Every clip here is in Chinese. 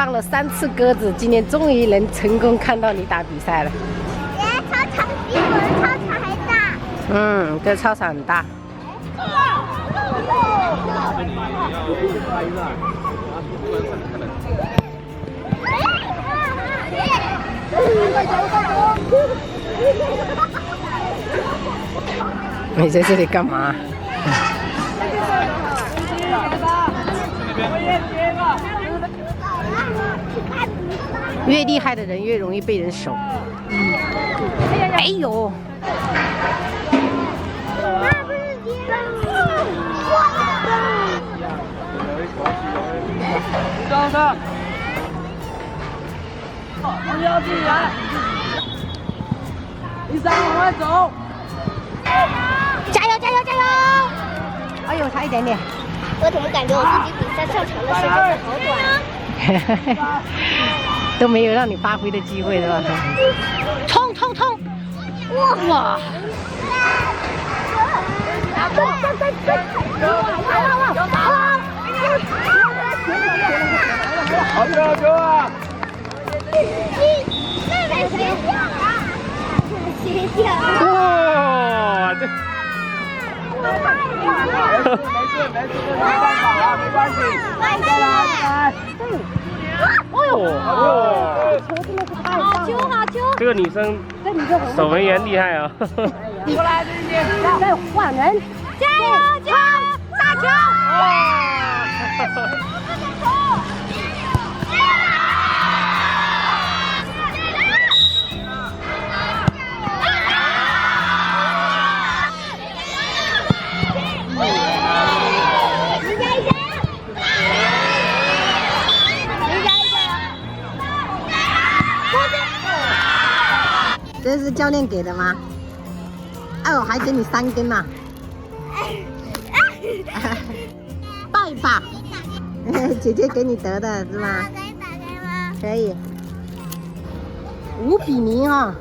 放了3次鸽子，今天终于能成功看到你打比赛了。操场比我的操场还大。嗯，这操场很大。你在这里干嘛？越厉害的人越容易被人守。哎呦！那不是别人。上车。不要进来。第3往外走。加油加油加油！哎呦，差一点点。我怎么感觉我自己比赛上场的时间好短？都没有让你发挥的机会是吧？冲冲冲！哇！好球好球啊！妹妹斜掉了，斜掉了。哇，这。没事，没办法啊，没关系。再来。哦，球真的是太好球好球！这个女生守门员厉害啊！过来，这边再换人，加油加油！大球！这是教练给的吗？哎，我还给你3根嘛。抱一抱。姐姐给你得的是吗？可以打开吗？可以。5比0啊！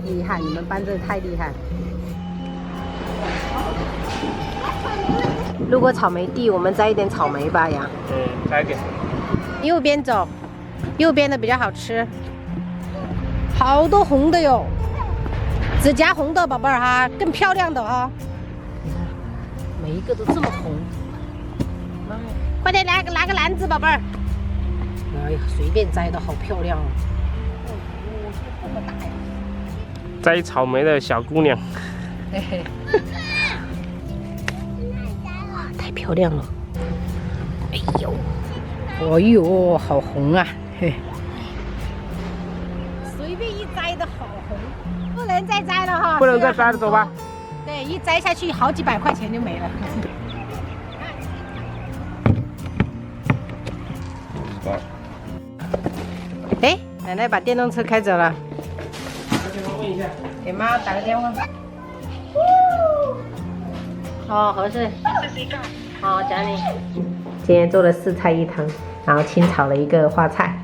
厉害，你们班真的太厉害。路过草莓地，我们摘一点草莓吧呀。摘一点。右边走，右边的比较好吃。好多红的哟，只夹红的宝贝儿哈，更漂亮的哈。每一个都这么红，快点拿个篮子，宝贝儿。哎呀，随便摘的好漂亮哦。这么大呀！摘草莓的小姑娘。嘿嘿。哇，太漂亮了！哎呦，哎呦，好红啊！嘿。随便一摘的好红，不能再摘了哈！不能再摘了，走吧。对，一摘下去好几百块钱就没了。哎，奶奶把电动车开走了。问一下，给妈打个电话。哦，合适。好，讲你。今天做了4菜1汤，然后清炒了一个花菜，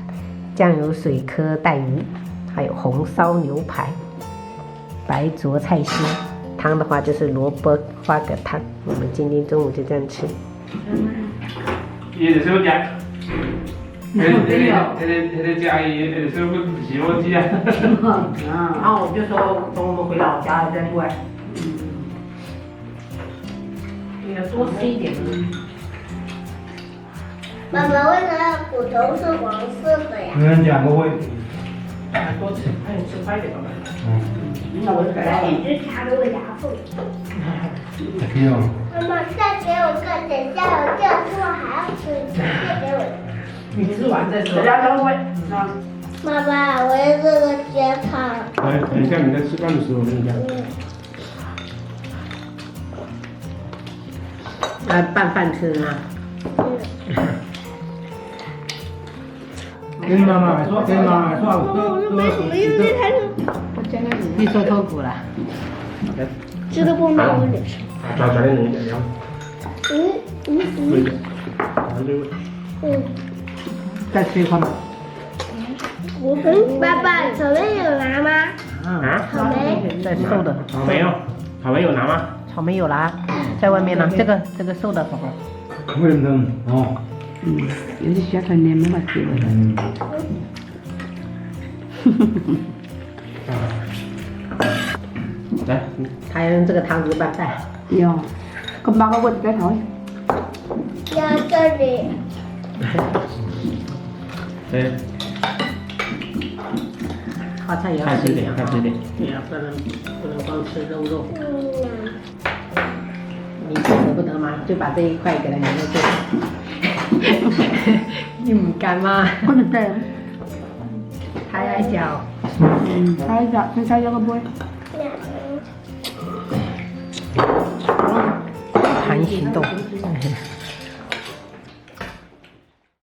酱油水科带鱼，还有红烧牛排，白灼菜心。汤的话就是萝卜花蛤汤，我们今天中午就这样吃。也是有点。他家也是不洗锅机啊。然后我就说等我们回老家了再过来。你要多吃一点。妈妈，为什么骨头是黄色的呀？2个胃。多吃，看你吃快点吧。嗯。那我就改了。一直卡着我牙缝。再给我。妈妈，再给我个，等下我这次我还要吃，再给我。你吃完再说。2位。妈妈，我要这个煎汤。来，等一下你在吃饭的时候，我跟你讲。来拌饭吃啊。跟妈妈说，跟妈妈说，你说脱骨了。这个不买我也吃。找点人家。再吃一块吗？爸爸，草莓有拿吗？啊？草莓。在瘦的。没有，草莓有拿吗？草莓有啦，在外面呢。这个瘦的宝宝。为什么哦？有些小团年没嘛体味的。来，他用这个汤汁拌饭。哟，咁把我再头。要这里。对，花菜也要快吃点，快吃点。对呀，不能光吃肉肉。你舍不得吗？就把这一块给它留在这里。你唔干吗？我就这样。太爱嚼。猜一下，先猜一个杯。韩行动。